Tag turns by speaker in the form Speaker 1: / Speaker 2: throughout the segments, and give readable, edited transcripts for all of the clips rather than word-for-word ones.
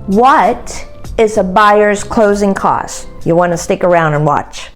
Speaker 1: What is a buyer's closing cost? You want to stick around and watch.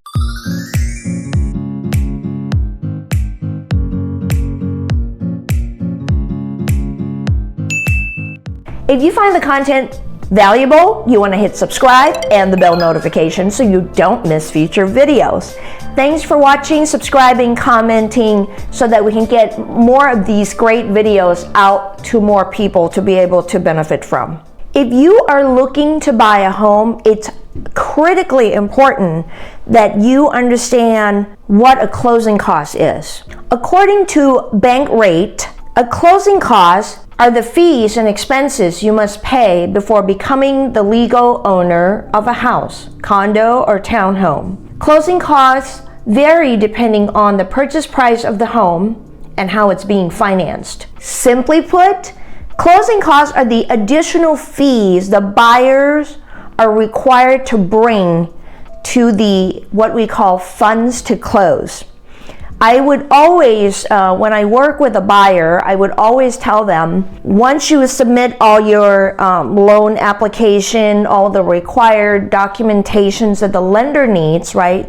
Speaker 1: If you find the content valuable, you want to hit subscribe and the bell notification so you don't miss future videos. Thanks for watching, subscribing, commenting, so that we can get more of these great videos out to more people to be able to benefit from. If you are looking to buy a home, it's critically important that you understand what a closing cost is. According to Bankrate, a closing cost are the fees and expenses you must pay before becoming the legal owner of a house, condo, or townhome. Closing costs vary depending on the purchase price of the home and how it's being financed. Simply put, closing costs are the additional fees the buyers are required to bring to the what we call funds to close. I would always, when I work with a buyer, I would always tell them, once you submit all your loan application, all the required documentations that the lender needs, right?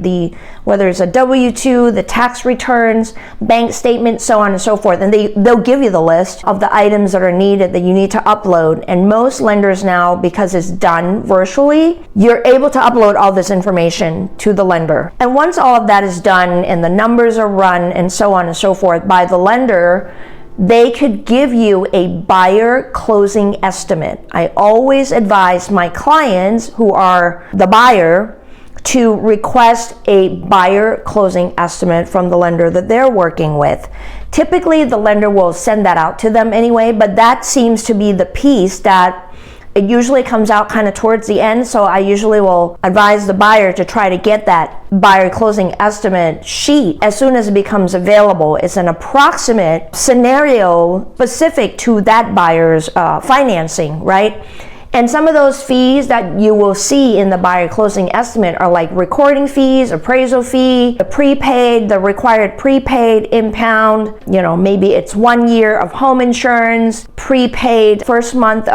Speaker 1: Whether it's a W-2, the tax returns, bank statement, so on and so forth. And they'll give you the list of the items that are needed that you need to upload. And most lenders now, because it's done virtually, you're able to upload all this information to the lender. And once all of that is done and the numbers are run and so on and so forth by the lender, they could give you a buyer closing estimate. I always advise my clients who are the buyer to request a buyer closing estimate from the lender that they're working with. Typically, the lender will send that out to them anyway, but that seems to be the piece that it usually comes out kind of towards the end, so I usually will advise the buyer to try to get that buyer closing estimate sheet as soon as it becomes available. It's an approximate scenario specific to that buyer's financing, right? And some of those fees that you will see in the buyer closing estimate are like recording fees, appraisal fee, the prepaid, the required prepaid impound, maybe it's 1 year of home insurance, prepaid first month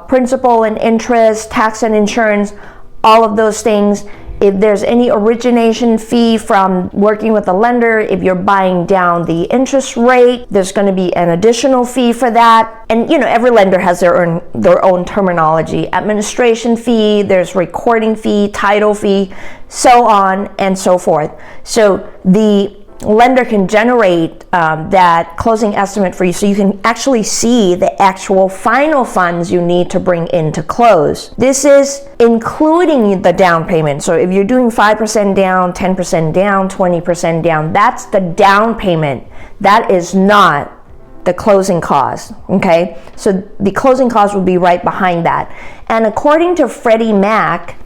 Speaker 1: principal and interest, tax and insurance, all of those things. If there's any origination fee from working with a lender, if you're buying down the interest rate, there's going to be an additional fee for that. And every lender has their own terminology. Administration fee, there's recording fee, title fee, so on and so forth. So the lender can generate that closing estimate for you, so you can actually see the actual final funds you need to bring in to close. This is including the down payment. So if you're doing 5% down, 10% down, 20% down, that's the down payment. That is not the closing cost, okay? So the closing cost would be right behind that. And according to Freddie Mac,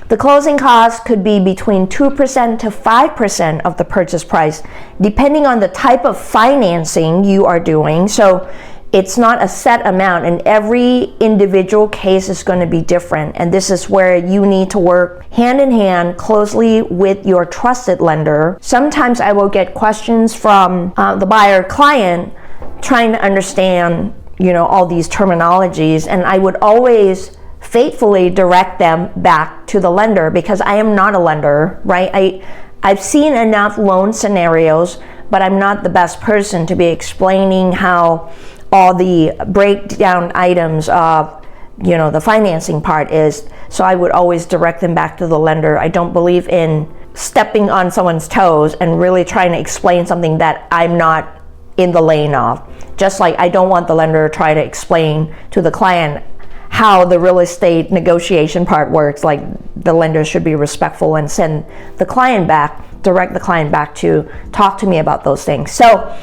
Speaker 1: the closing cost could be between 2% to 5% of the purchase price, depending on the type of financing you are doing. So it's not a set amount, and every individual case is going to be different. And this is where you need to work hand in hand closely with your trusted lender. Sometimes I will get questions from the buyer client trying to understand, all these terminologies, and I would always faithfully direct them back to the lender, because I am not a lender, right? I've seen enough loan scenarios, but I'm not the best person to be explaining how all the breakdown items of the financing part is. So I would always direct them back to the lender. I don't believe in stepping on someone's toes and really trying to explain something that I'm not in the lane of. Just like I don't want the lender to try to explain to the client how the real estate negotiation part works. Like, the lender should be respectful and send the client back, direct the client back to talk to me about those things. So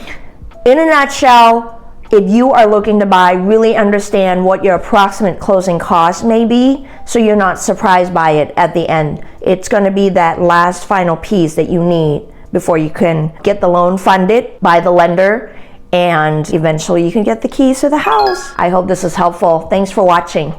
Speaker 1: in a nutshell, if you are looking to buy, really understand what your approximate closing cost may be, so you're not surprised by it at the end. It's going to be that last final piece that you need before you can get the loan funded by the lender, and eventually you can get the keys to the house. I hope this is helpful. Thanks for watching.